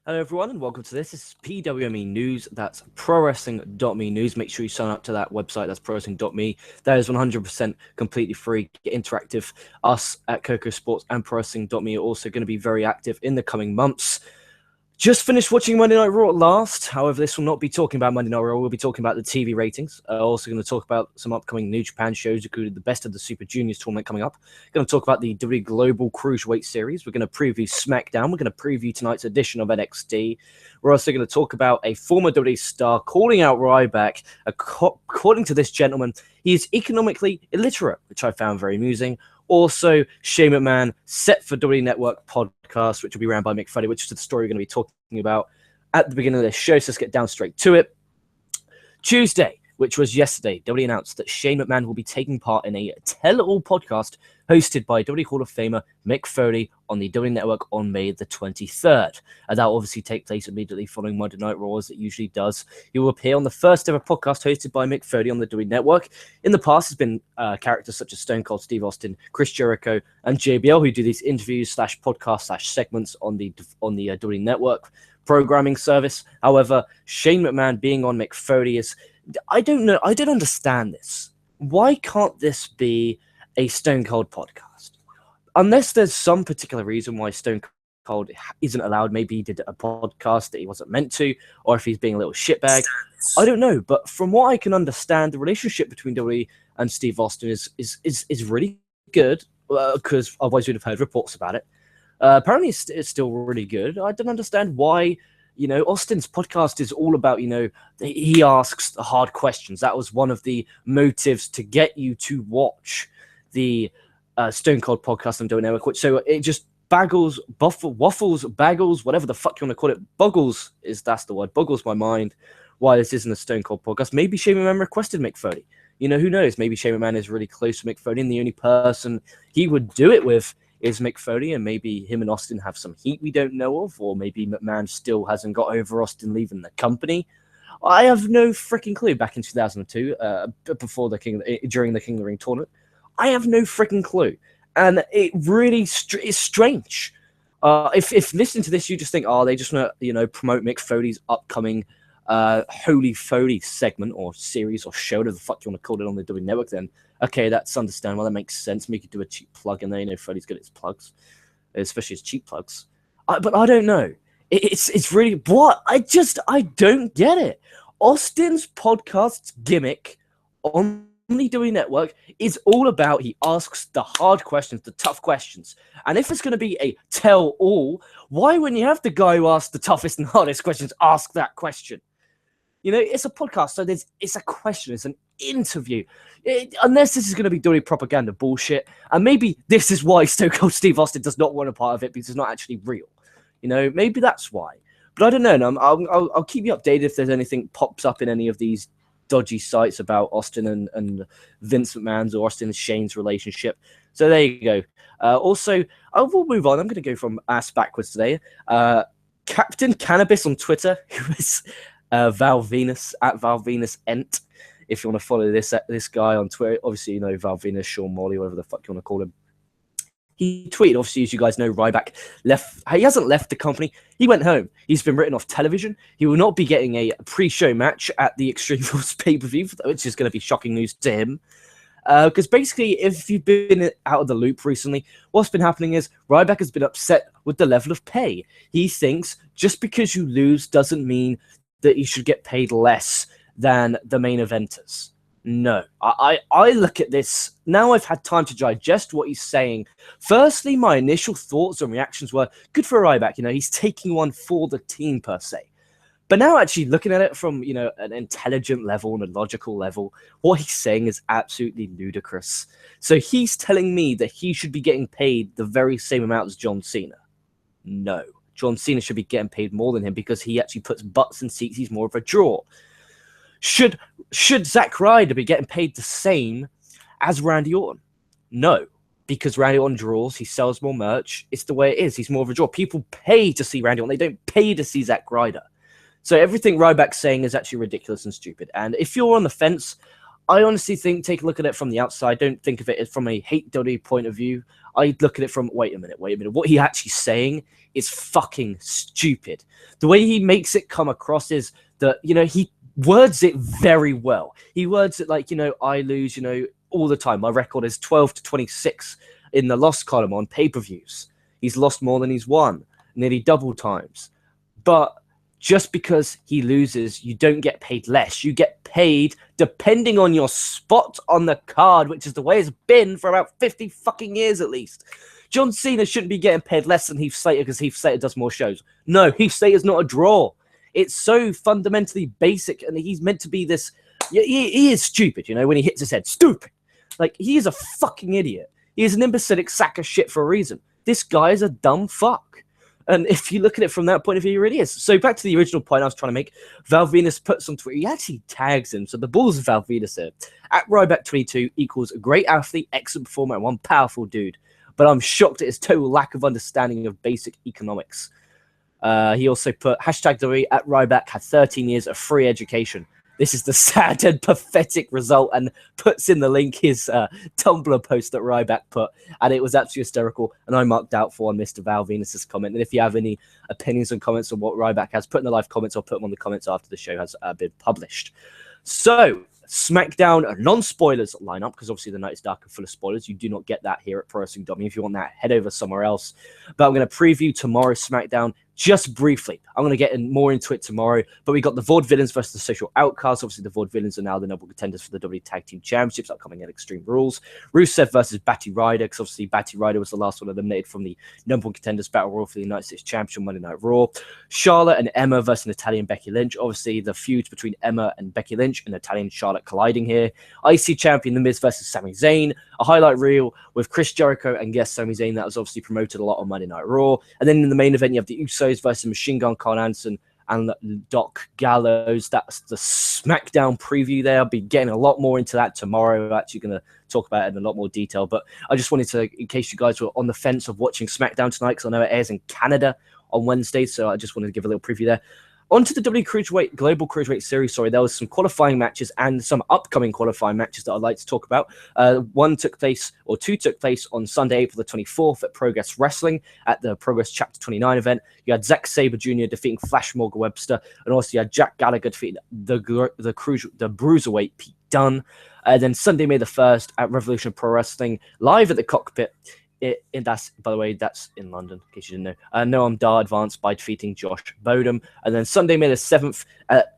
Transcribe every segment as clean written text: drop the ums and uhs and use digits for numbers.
Hello everyone and welcome to this. This is PWME News, that's ProWrestling.me news. Make sure you sign up to that website, that's ProWrestling.me. That is 100% completely free, get interactive. Us at KocoSports and ProWrestling.me are also going to be very active in the coming months. Just finished watching Monday Night Raw at last. However, this will not be talking about Monday Night Raw. We'll be talking about the TV ratings. Also going to talk about some upcoming New Japan shows, including the Best of the Super Juniors tournament coming up. Going to talk about the WWE Global Cruiserweight Series. We're going to preview SmackDown. We're going to preview tonight's edition of NXT. We're also going to talk about a former WWE star calling out Ryback. According to this gentleman, he is economically illiterate, which I found very amusing. Also, Shane McMahon set for WWE Network podcast, which will be ran by Mick Foley, which is the story we're going to be talking about at the beginning of this show. So let's get down straight to it. Tuesday, which was yesterday, WWE announced that Shane McMahon will be taking part in a tell-all podcast hosted by WWE Hall of Famer Mick Foley on the WWE Network on May the 23rd. And that will obviously take place immediately following Monday Night Raw, as it usually does. He will appear on the first ever podcast hosted by Mick Foley on the WWE Network. In the past, has been characters such as Stone Cold Steve Austin, Chris Jericho, and JBL, who do these interviews /podcasts /segments on the WWE Network programming service. However, Shane McMahon being on Mick Foley is... I don't know. I don't understand this. Why can't this be a Stone Cold podcast? Unless there's some particular reason why Stone Cold isn't allowed. Maybe he did a podcast that he wasn't meant to, or if he's being a little shitbag. I don't know. But from what I can understand, the relationship between WWE and Steve Austin is really good, because otherwise we'd have heard reports about it. Apparently, it's still really good. I don't understand why. Austin's podcast is all about, he asks the hard questions. That was one of the motives to get you to watch the Stone Cold podcast on WWE Network. So it just waffles, baggles, whatever the fuck you want to call it. That's the word. Boggles my mind why this isn't a Stone Cold podcast. Maybe Shane McMahon requested Mick Foley. Who knows? Maybe Shane McMahon is really close to Mick Foley, and the only person he would do it with is Mick Foley, and maybe him and Austin have some heat we don't know of, or maybe McMahon still hasn't got over Austin leaving the company. I have no freaking clue. Back in 2002, during the King of the Ring tournament, I have no freaking clue, and it really is strange. If listening to this, you just think, they just want to promote Mick Foley's upcoming Holy Foley segment or series or show, whatever the fuck you want to call it, on the WWE Network, then okay, that's understandable. That makes sense. Maybe you could do a cheap plug in there. Foley's good at his plugs, especially his cheap plugs. But I don't know. It's really what I don't get it. Austin's podcast's gimmick on the WWE Network is all about he asks the hard questions, the tough questions. And if it's going to be a tell-all, why wouldn't you have the guy who asks the toughest and hardest questions ask that question? It's a podcast, so it's a question, it's an interview. Unless this is going to be WWE propaganda bullshit, and maybe this is why Stone Cold Steve Austin does not want a part of it, because it's not actually real. Maybe that's why. But I don't know. And I'll keep you updated if there's anything pops up in any of these dodgy sites about Austin and Vince McMahon's or Austin and Shane's relationship. So there you go. Also, I will move on. I'm going to go from ass backwards today. Captain Cannabis on Twitter, who is Val Venus at Val Venus Ent. If you want to follow this guy on Twitter, obviously Val Venus, Sean Morley, whatever the fuck you want to call him. He tweeted, obviously, as you guys know, Ryback left. He hasn't left the company. He went home. He's been written off television. He will not be getting a pre-show match at the Extreme Rules pay-per-view, which is going to be shocking news to him. Because basically, if you've been out of the loop recently, what's been happening is Ryback has been upset with the level of pay. He thinks just because you lose doesn't mean that you should get paid less than the main eventers. No. I look at this, now I've had time to digest what he's saying. Firstly, my initial thoughts and reactions were, good for Ryback, he's taking one for the team per se. But now actually looking at it from, an intelligent level and a logical level, what he's saying is absolutely ludicrous. So he's telling me that he should be getting paid the very same amount as John Cena. No. John Cena should be getting paid more than him because he actually puts butts in seats. He's more of a draw. Should Zack Ryder be getting paid the same as Randy Orton? No, because Randy Orton draws. He sells more merch. It's the way it is. He's more of a draw. People pay to see Randy Orton. They don't pay to see Zack Ryder. So everything Ryback's saying is actually ridiculous and stupid. And if you're on the fence, I honestly think, take a look at it from the outside. Don't think of it from a hate WWE point of view. I look at it from, wait a minute. What he actually saying is fucking stupid. The way he makes it come across is that, he words it very well. He words it like, I lose, all the time. My record is 12-26 in the loss column on pay-per-views. He's lost more than he's won, nearly double times. But just because he loses, you don't get paid less. You get paid depending on your spot on the card, which is the way it's been for about 50 fucking years at least. John Cena shouldn't be getting paid less than Heath Slater because Heath Slater does more shows. No, Heath Slater's not a draw. It's so fundamentally basic, and he's meant to be this... He is stupid, when he hits his head. Stupid. Like, he is a fucking idiot. He is an imbecilic sack of shit for a reason. This guy is a dumb fuck. And if you look at it from that point of view, he really is. So back to the original point I was trying to make. Val Venus puts on Twitter, he actually tags him. So the balls of Val Venus here. At Ryback22 equals a great athlete, excellent performer, and one powerful dude. But I'm shocked at his total lack of understanding of basic economics. He also put, #WWE at Ryback had 13 years of free education. This is the sad and pathetic result, and puts in the link his Tumblr post that Ryback put, and it was absolutely hysterical, and I marked out for on Mr. Val Venus's comment. And if you have any opinions and comments on what Ryback has, put in the live comments or put them on the comments after the show has been published. So, SmackDown non-spoilers lineup, because obviously the night is dark and full of spoilers. You do not get that here at Pro Wrestling Dummy. If you want that, head over somewhere else. But I'm going to preview tomorrow's SmackDown just briefly. I'm going to get more into it tomorrow. But we got the Vaudevillains versus the Social Outcasts. Obviously, the Vaudevillains are now the number one contenders for the WWE Tag Team Championships upcoming at Extreme Rules. Rusev versus Batty Ryder, because obviously Batty Ryder was the last one eliminated from the number one contenders battle royal for the United States Championship Monday Night Raw. Charlotte and Emma versus Natalya and Becky Lynch. Obviously, the feud between Emma and Becky Lynch and Natalya and Charlotte colliding here. IC Champion The Miz versus Sami Zayn. A highlight reel with Chris Jericho and yes, Sami Zayn. That was obviously promoted a lot on Monday Night Raw. And then in the main event, you have the Usos versus Machine Gun Carl Anderson and Doc Gallows. That's the SmackDown preview there. I'll be getting a lot more into that tomorrow. I'm actually going to talk about it in a lot more detail. But I just wanted to, in case you guys were on the fence of watching SmackDown tonight, because I know it airs in Canada on Wednesday, so I just wanted to give a little preview there. On to the WWE Cruiserweight, Global Cruiserweight Series, there was some qualifying matches and some upcoming qualifying matches that I'd like to talk about. Two took place on Sunday, April the 24th at Progress Wrestling at the Progress Chapter 29 event. You had Zack Sabre Jr. defeating Flash Morgan Webster, and also you had Jack Gallagher defeating the Bruiserweight Pete Dunne. Then Sunday, May the 1st at Revolution Pro Wrestling, live at the Cockpit. That's, by the way, that's in London, in case you didn't know. Noam Dar advanced by defeating Josh Bodum. And then Sunday, May the 7th,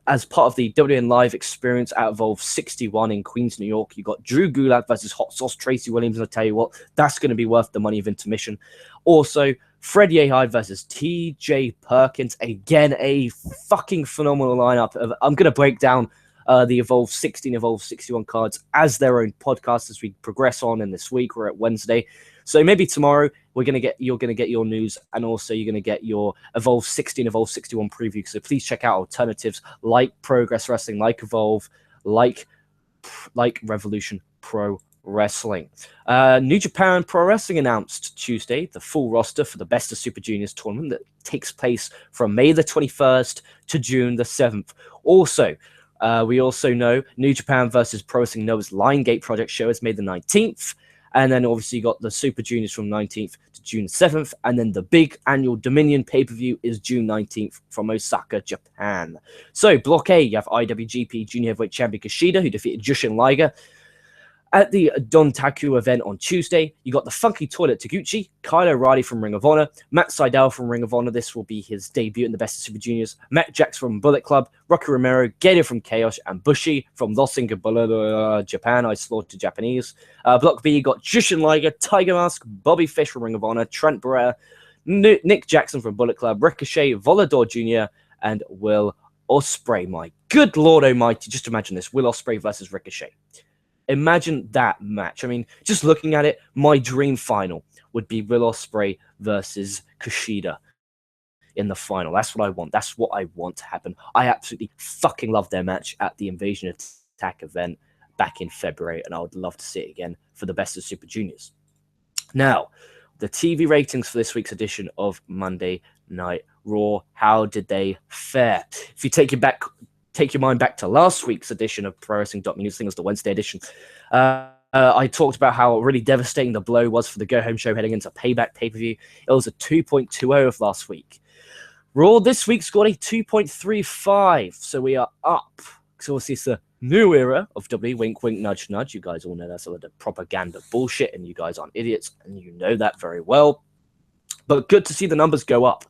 as part of the WN Live experience at Evolve 61 in Queens, New York, you got Drew Gulak versus Hot Sauce Tracy Williams. And I'll tell you what, that's going to be worth the money of intermission. Also, Fred Yehi versus TJ Perkins. Again, a fucking phenomenal lineup. I'm going to break down the Evolve 16, Evolve 61 cards as their own podcast as we progress on in this week. We're at Wednesday. So maybe tomorrow you're going to get your news, and also you're going to get your Evolve 16, Evolve 61 preview. So please check out alternatives like Progress Wrestling, like Evolve, like Revolution Pro Wrestling. New Japan Pro Wrestling announced Tuesday the full roster for the Best of Super Juniors tournament that takes place from May the 21st to June the 7th. Also, we also know New Japan versus Pro Wrestling Noah's Liongate Project show is May the 19th. And then obviously you got the Super Juniors from 19th to June 7th. And then the big annual Dominion pay-per-view is June 19th from Osaka, Japan. So Block A, you have IWGP Junior Heavyweight Champion Kushida, who defeated Jushin Liger at the Dontaku event on Tuesday. You got the Funky Toilet Taguchi, Kyle O'Reilly from Ring of Honor, Matt Sydal from Ring of Honor. This will be his debut in the Best of Super Juniors. Matt Jax from Bullet Club, Rocky Romero, Gator from Chaos, and Bushi from Los Ingobernables, Japan. I slaughtered Japanese. Block B, you got Jushin Liger, Tiger Mask, Bobby Fish from Ring of Honor, Trent Beretta, Nick Jackson from Bullet Club, Ricochet, Volador Jr., and Will Ospreay. My good Lord Almighty, just imagine this: Will Ospreay versus Ricochet. Imagine that match. I mean, just looking at it, my dream final would be Will Ospreay versus Kushida in the final. That's what I want. That's what I want to happen. I absolutely fucking love their match at the Invasion Attack event back in February, and I would love to see it again for the Best of Super Juniors. Now, the TV ratings for this week's edition of Monday Night Raw, how did they fare? If you take it back take your mind back to last week's edition of Pro Wrestling News, I think it was the Wednesday edition. I talked about how really devastating the blow was for the Go Home show heading into Payback pay-per-view. It was a 2.20 of last week. Raw this week's got a 2.35, so we are up. So obviously it's a new era of WWE, wink, wink, nudge, nudge. You guys all know that's all the propaganda bullshit, and you guys aren't idiots, and you know that very well. But good to see the numbers go up.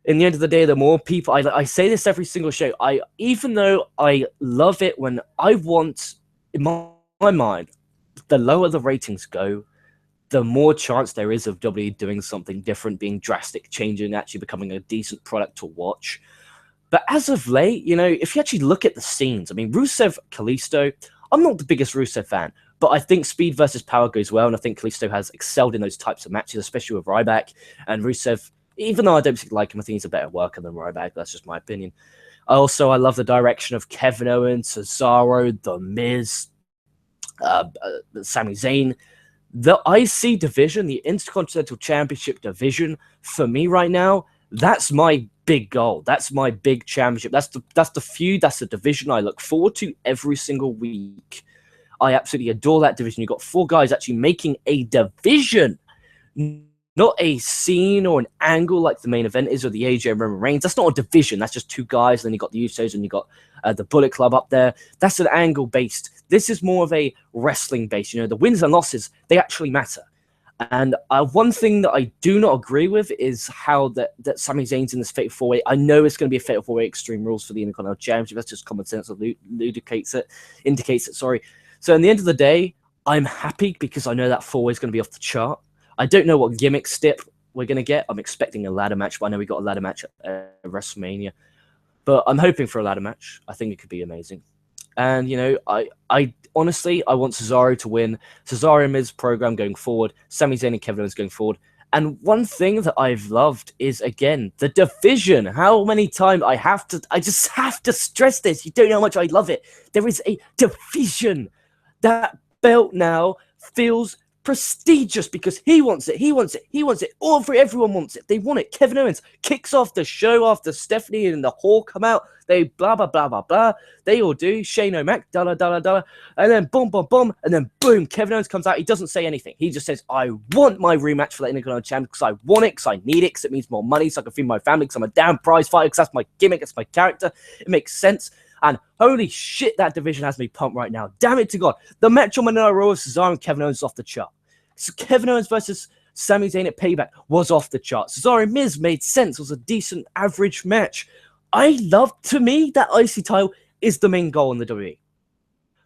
In the end of the day, the more people, I say this every single show, even though I love it when I want, in my mind, the lower the ratings go, the more chance there is of WWE doing something different, being drastic, changing, actually becoming a decent product to watch. But as of late, you know, if you actually look at the scenes, I mean, Rusev, Kalisto, I'm not the biggest Rusev fan, but I think speed versus power goes well, and I think Kalisto has excelled in those types of matches, especially with Ryback. And Rusev, even though I don't particularly like him, I think he's a better worker than Ryback. That's just my opinion. I love the direction of Kevin Owens, Cesaro, The Miz, Sami Zayn. The IC division, the Intercontinental Championship division, for me right now, that's my big goal. That's my big championship. That's the feud. That's the division I look forward to every single week. I absolutely adore that division. You've got 4 guys actually making a division, not a scene or an angle like the main event is, or the AJ and Roman Reigns. That's not a division. That's just 2 guys. And then you got the Usos and you got the Bullet Club up there. That's an angle based. This is more of a wrestling base. You know, the wins and losses, they actually matter. And one thing that I do not agree with is how that Sami Zayn's in this Fatal 4-Way. I know it's going to be a Fatal 4-Way Extreme Rules for the Intercontinental Championship. That's just common sense that indicates it. Sorry. So in the end of the day, I'm happy because I know that 4-Way is going to be off the chart. I don't know what gimmick stip we're going to get. I'm expecting a ladder match, but I know we got a ladder match at WrestleMania. But I'm hoping for a ladder match. I think it could be amazing. And, you know, I honestly, I want Cesaro to win. Cesaro and Miz program going forward. Sami Zayn and Kevin Owens going forward. And one thing that I've loved is, again, the division. How many times I just have to stress this. You don't know how much I love it. There is a division. That belt now feels prestigious because he wants it. He wants it. He wants it. Everyone wants it. They want it. Kevin Owens kicks off the show after Stephanie and the Hawk come out. They blah, blah, blah, blah, blah. They all do. Shane O'Mac, dollar, dollar, dollar. And then boom, boom, boom. And then boom, Kevin Owens comes out. He doesn't say anything. He just says, I want my rematch for that Intercontinental Champion because I want it, because I need it, because it means more money, so I can feed my family, because I'm a damn prize fighter, because that's my gimmick, it's my character. It makes sense. And holy shit, that division has me pumped right now. Damn it to God. The match on Monday Night Raw with Cesaro and Kevin Owens is off the chart. So Kevin Owens versus Sami Zayn at Payback was off the chart. Cesaro and Miz made sense. It was a decent average match. To me, that IC title is the main goal in the WWE.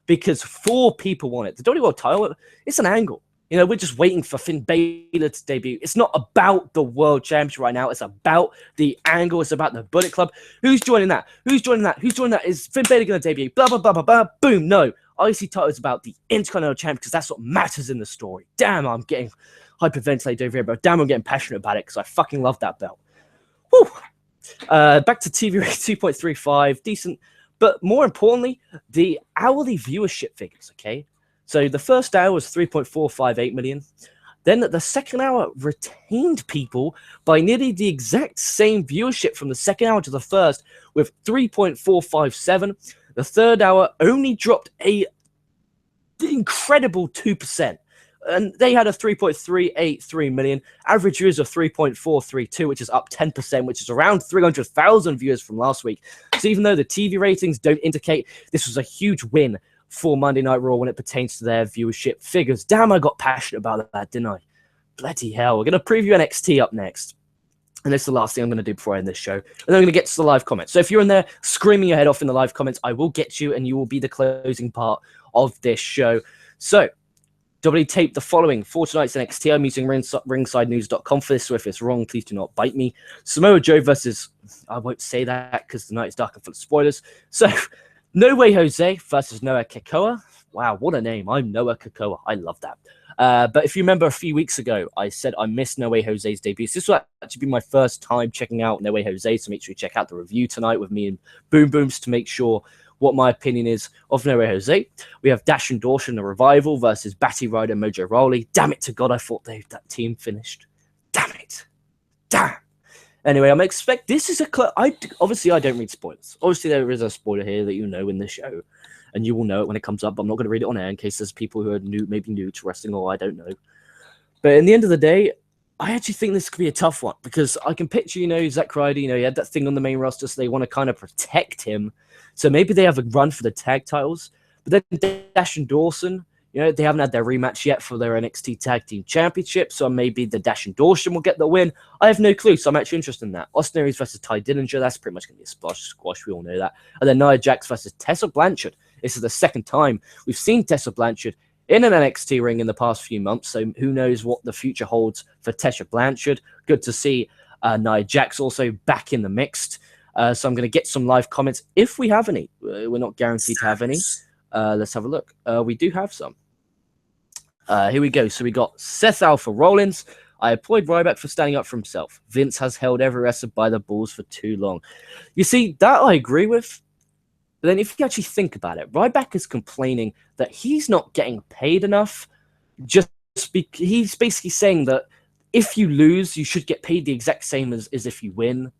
Because 4 people want it. The WWE World title, it's an angle. You know, we're just waiting for Finn Balor to debut. It's not about the World Championship right now. It's about the angle. It's about the Bullet Club. Who's joining that? Who's joining that? Who's joining that? Is Finn Balor going to debut? Blah, blah, blah, blah, blah. Boom. No. IC title is about the Intercontinental Champion because that's what matters in the story. Damn, I'm getting hyperventilated over here, but damn, I'm getting passionate about it because I fucking love that belt. Whew. Back to TV rate 2.35. Decent. But more importantly, the hourly viewership figures, okay? So the first hour was 3.458 million. Then the second hour retained people by nearly the exact same viewership from the second hour to the first with 3.457. The third hour only dropped a incredible 2%. And they had a 3.383 million. Average viewers of 3.432, which is up 10%, which is around 300,000 viewers from last week. So even though the TV ratings don't indicate, this was a huge win for Monday Night Raw when it pertains to their viewership figures. Damn, I got passionate about that, didn't I? Bloody hell. We're going to preview NXT up next. And that's the last thing I'm going to do before I end this show. And then I'm going to get to the live comments. So if you're in there screaming your head off in the live comments, I will get you and you will be the closing part of this show. So, WWE taped the following for tonight's NXT. I'm using ringsidenews.com for this, so if it's wrong, please do not bite me. Samoa Joe versus... I won't say that because the night is dark and full of spoilers. So, No Way Jose versus Noah Kekoa. Wow, what a name. I'm Noah Kekoa. I love that. But if you remember a few weeks ago, I said I missed No Way Jose's debut. So this will actually be my first time checking out No Way Jose, so make sure you check out the review tonight with me and Boom Booms to make sure what my opinion is of No Way Jose. We have Dash and Dorsh and the Revival versus Batty Ryder and Mojo Rawley. Damn it to God, I thought that team finished. Damn it. Damn. Anyway, I'm this is obviously I don't read spoilers. Obviously there is a spoiler here that in the show, and you will know it when it comes up. I'm not going to read it on air in case there's people who are maybe new to wrestling, or I don't know. But in the end of the day, I actually think this could be a tough one because I can picture, Zack Ryder, he had that thing on the main roster, so they want to kind of protect him. So maybe they have a run for the tag titles. But then Dash and Dawson, they haven't had their rematch yet for their NXT Tag Team Championship, so maybe the Dash and Dawson will get the win. I have no clue, so I'm actually interested in that. Austin Aries versus Ty Dillinger, that's pretty much going to be a squash, we all know that. And then Nia Jax versus Tessa Blanchard. This is the second time we've seen Tessa Blanchard in an NXT ring in the past few months, so who knows what the future holds for Tessa Blanchard. Good to see Nia Jax also back in the mix. So I'm going to get some live comments if we have any. We're not guaranteed to have any. Let's have a look. We do have some. Here we go. So we got Seth Alpha Rollins. I applaud Ryback for standing up for himself. Vince has held every wrestler by the balls for too long. You see, that I agree with. But then if you actually think about it, Ryback is complaining that he's not getting paid enough. He's basically saying that if you lose, you should get paid the exact same as if you win.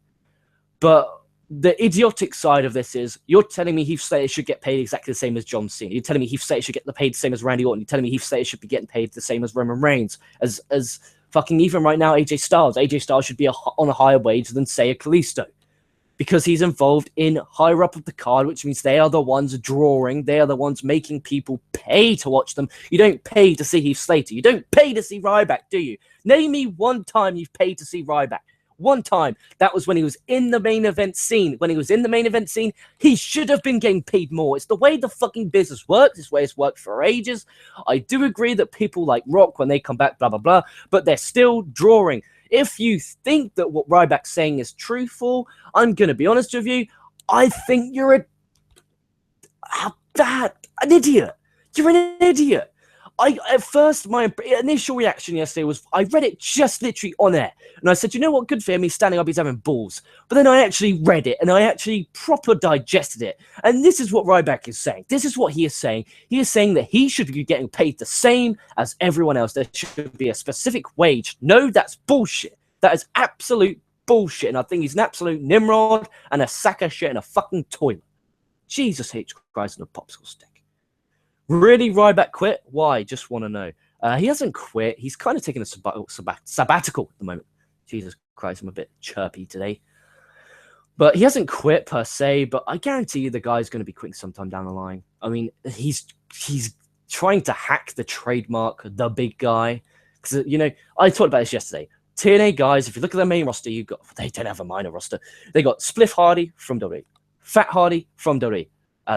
But the idiotic side of this is you're telling me Heath Slater should get paid exactly the same as John Cena. You're telling me Heath Slater should get paid the same as Randy Orton. You're telling me Heath Slater should be getting paid the same as Roman Reigns. As fucking even right now, AJ Styles. AJ Styles should be on a higher wage than, say, a Kalisto. Because he's involved in higher up of the card, which means they are the ones drawing. They are the ones making people pay to watch them. You don't pay to see Heath Slater. You don't pay to see Ryback, do you? Name me one time you've paid to see Ryback. One time. That was when he was in the main event scene. When he was in the main event scene, he should have been getting paid more. It's the way the fucking business works. It's the way it's worked for ages. I do agree that people like Rock, when they come back, blah, blah, blah, but they're still drawing. If you think that what Ryback's saying is truthful, I'm going to be honest with you. I think you're an idiot. You're an idiot. At first, my initial reaction yesterday was I read it just literally on air. And I said, you know what? Good for him. He's standing up. He's having balls. But then I actually read it and I actually proper digested it. And this is what Ryback is saying. This is what he is saying. He is saying that he should be getting paid the same as everyone else. There should be a specific wage. No, that's bullshit. That is absolute bullshit. And I think he's an absolute Nimrod and a sack of shit in a fucking toilet. Jesus H. Christ on a popsicle stick. Really, Ryback quit? Why? Just want to know. He hasn't quit. He's kind of taking a sabbatical at the moment. Jesus Christ, I'm a bit chirpy today. But he hasn't quit per se, but I guarantee you the guy's going to be quitting sometime down the line. I mean, he's trying to hack the trademark, the big guy. Because, I talked about this yesterday. TNA guys, if you look at their main roster, they don't have a minor roster. They got Spliff Hardy from WWE, Fat Hardy from WWE,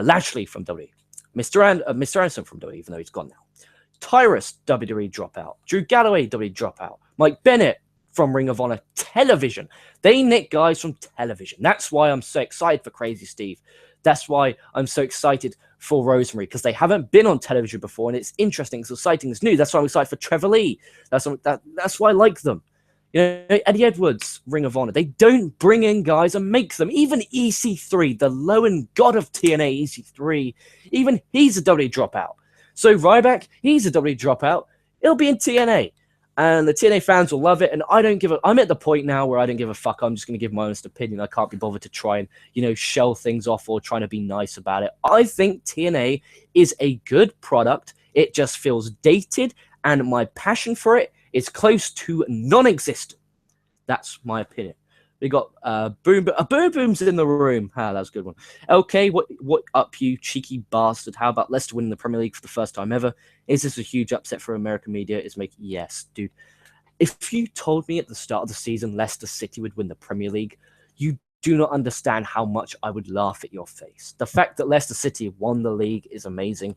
Lashley from WWE. Mr. Anderson from WWE, even though he's gone now. Tyrus, WWE dropout. Drew Galloway, WWE dropout. Mike Bennett from Ring of Honor television. They nick guys from television. That's why I'm so excited for Crazy Steve. That's why I'm so excited for Rosemary, because they haven't been on television before, and it's interesting, it's exciting, it's new. That's why I'm excited for Trevor Lee. That's why I like them. Eddie Edwards, Ring of Honor. They don't bring in guys and make them. Even EC3, the low-end god of TNA, EC3, even he's a WWE dropout. So Ryback, he's a WWE dropout. It'll be in TNA. And the TNA fans will love it. And I'm at the point now where I don't give a fuck. I'm just going to give my honest opinion. I can't be bothered to try and, shell things off or trying to be nice about it. I think TNA is a good product. It just feels dated. And my passion for it is close to non-existent. That's my opinion. We got Boom Boom's in the room. That was a good one. Okay, what up, you cheeky bastard? How about Leicester winning the Premier League for the first time ever? Is this a huge upset for American media? Yes, dude. If you told me at the start of the season Leicester City would win the Premier League, you do not understand how much I would laugh at your face. The fact that Leicester City won the league is amazing.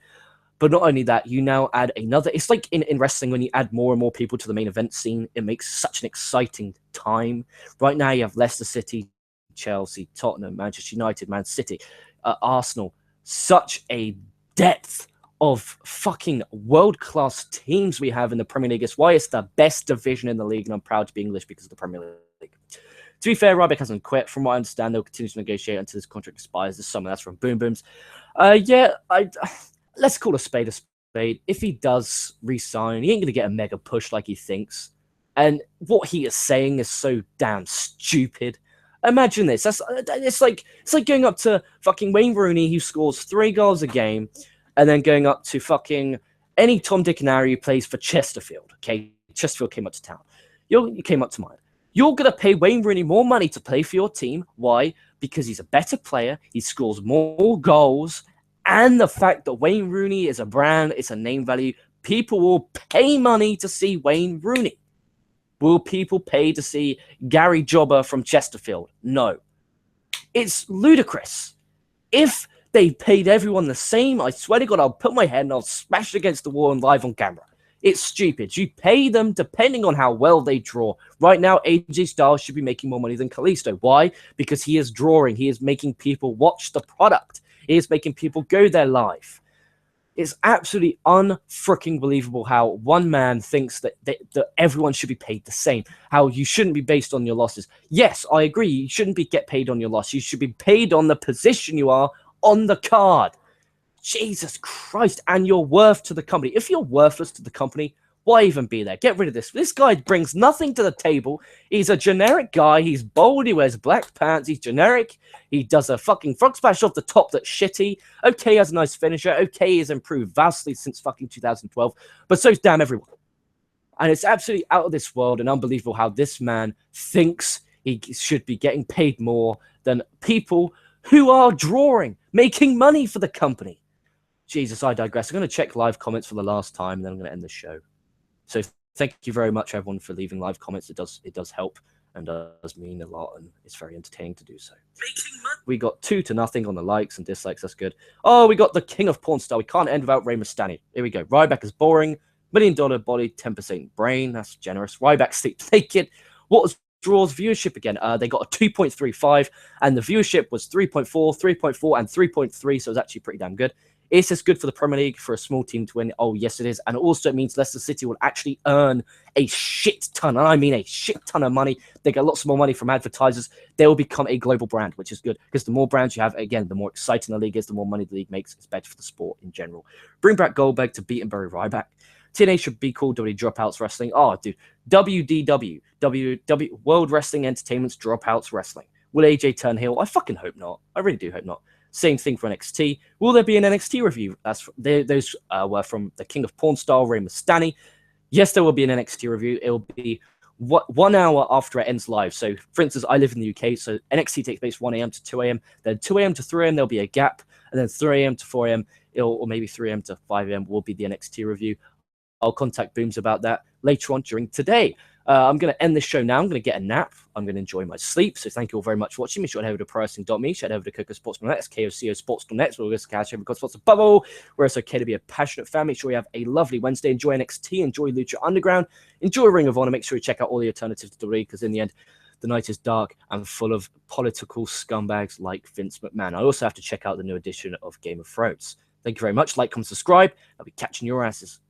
But not only that, you now add another. It's like in wrestling, when you add more and more people to the main event scene, it makes such an exciting time. Right now, you have Leicester City, Chelsea, Tottenham, Manchester United, Man City, Arsenal. Such a depth of fucking world-class teams we have in the Premier League. It's why it's the best division in the league, and I'm proud to be English because of the Premier League. To be fair, Ryback hasn't quit. From what I understand, they'll continue to negotiate until his contract expires this summer. That's from Boom Booms. Let's call a spade a spade. If he does re-sign, he ain't going to get a mega push like he thinks. And what he is saying is so damn stupid. Imagine this. It's like going up to fucking Wayne Rooney, who scores 3 goals a game, and then going up to fucking any Tom, Dick, and Harry who plays for Chesterfield. Okay, Chesterfield came up to town. You came up to mine. You're gonna pay Wayne Rooney more money to play for your team. Why? Because he's a better player. He scores more goals, and the fact that Wayne Rooney is a brand, it's a name value. People will pay money to see Wayne Rooney. Will people pay to see Gary Jobber from Chesterfield? No. It's ludicrous. If they paid everyone the same, I swear to God, I'll put my head and I'll smash it against the wall and live on camera. It's stupid. You pay them depending on how well they draw. Right now, AJ Styles should be making more money than Kalisto. Why? Because he is drawing. He is making people watch the product. He is making people go there live. It's absolutely unfreaking believable how one man thinks that everyone should be paid the same, how you shouldn't be based on your losses. Yes, I agree. You shouldn't get paid on your loss. You should be paid on the position you are on the card. Jesus Christ. And your worth to the company. If you're worthless to the company, why even be there? Get rid of this. This guy brings nothing to the table. He's a generic guy. He's bold. He wears black pants. He's generic. He does a fucking frog splash off the top that's shitty. Okay, he has a nice finisher. Okay, he's improved vastly since fucking 2012. But so's damn everyone. And it's absolutely out of this world and unbelievable how this man thinks he should be getting paid more than people who are drawing, making money for the company. Jesus, I digress. I'm going to check live comments for the last time, and then I'm going to end the show. So thank you very much, everyone, for leaving live comments. It does help and does mean a lot, and it's very entertaining to do so. We got 2-0 on the likes and dislikes. That's good. Oh, we got the king of porn star. We can't end without Rey Mysterio. Here we go. Ryback is boring. $1 million body, 10% brain. That's generous. Ryback sleeps naked. What was draws viewership again? They got a 2.35, and the viewership was 3.4, 3.4, and 3.3, so it was actually pretty damn good. Is this good for the Premier League for a small team to win? Oh, yes, it is. And also it means Leicester City will actually earn a shit ton, and I mean a shit ton of money. They get lots more money from advertisers. They will become a global brand, which is good, because the more brands you have, again, the more exciting the league is, the more money the league makes. It's better for the sport in general. Bring back Goldberg to beat and bury Ryback. TNA should be called WWE Dropouts Wrestling. Oh, dude. WDW. World Wrestling Entertainment's Dropouts Wrestling. Will AJ turn heel? I fucking hope not. I really do hope not. Same thing for NXT. Will there be an NXT review? Those were from the King of Porn Star, Rey Mysterio. Yes, there will be an NXT review. It will be 1 hour after it ends live. So, for instance, I live in the UK, so NXT takes place 1 a.m. to 2 a.m. Then 2 a.m. to 3 a.m. there'll be a gap, and then 3 a.m. to 4 a.m. or maybe 3 a.m. to 5 a.m. will be the NXT review. I'll contact Booms about that later on during today. I'm going to end this show now. I'm going to get a nap. I'm going to enjoy my sleep. So thank you all very much for watching. Make sure to head over to ProWrestling.me. Head over to KocoSports.net. That's KocoSports.net. We'll just catch every sports above all, where it's okay to be a passionate fan. Make sure you have a lovely Wednesday. Enjoy NXT. Enjoy Lucha Underground. Enjoy Ring of Honor. Make sure you check out all the alternatives to the league, because in the end, the night is dark and full of political scumbags like Vince McMahon. I also have to check out the new edition of Game of Thrones. Thank you very much. Like, comment, subscribe. I'll be catching your asses.